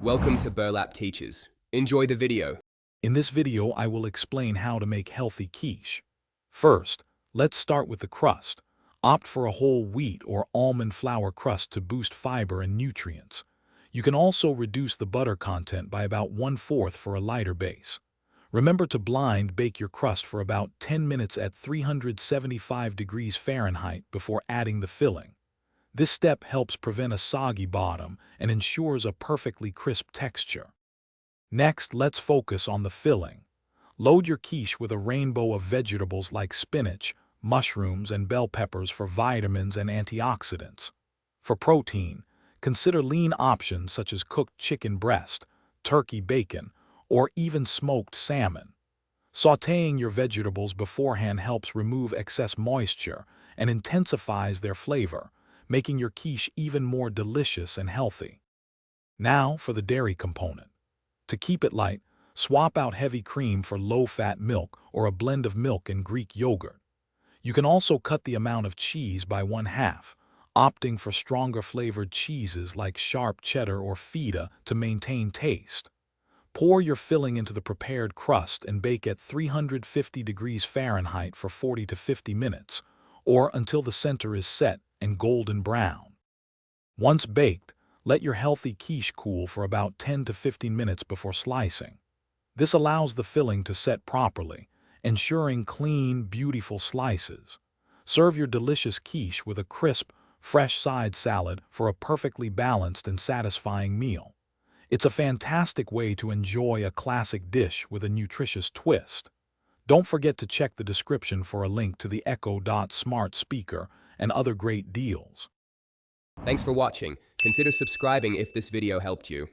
Welcome to Burlap Teachers. Enjoy the video. In this video, I will explain how to make healthy quiche. First, let's start with the crust. Opt for a whole wheat or almond flour crust to boost fiber and nutrients. You can also reduce the butter content by about 1/4 for a lighter base. Remember to blind bake your crust for about 10 minutes at 375 degrees Fahrenheit before adding the filling. This step helps prevent a soggy bottom and ensures a perfectly crisp texture. Next, let's focus on the filling. Load your quiche with a rainbow of vegetables like spinach, mushrooms, and bell peppers for vitamins and antioxidants. For protein, consider lean options such as cooked chicken breast, turkey bacon, or even smoked salmon. Sautéing your vegetables beforehand helps remove excess moisture and intensifies their flavor, making your quiche even more delicious and healthy. Now for the dairy component. To keep it light, swap out heavy cream for low-fat milk or a blend of milk and Greek yogurt. You can also cut the amount of cheese by 1/2, opting for stronger flavored cheeses like sharp cheddar or feta to maintain taste. Pour your filling into the prepared crust and bake at 350 degrees Fahrenheit for 40 to 50 minutes, or until the center is set and golden brown. Once baked, let your healthy quiche cool for about 10 to 15 minutes before slicing. This allows the filling to set properly, ensuring clean, beautiful slices. Serve your delicious quiche with a crisp, fresh side salad for a perfectly balanced and satisfying meal. It's a fantastic way to enjoy a classic dish with a nutritious twist. Don't forget to check the description for a link to the Echo Dot smart speaker and other great deals. Thanks for watching. Consider subscribing if this video helped you.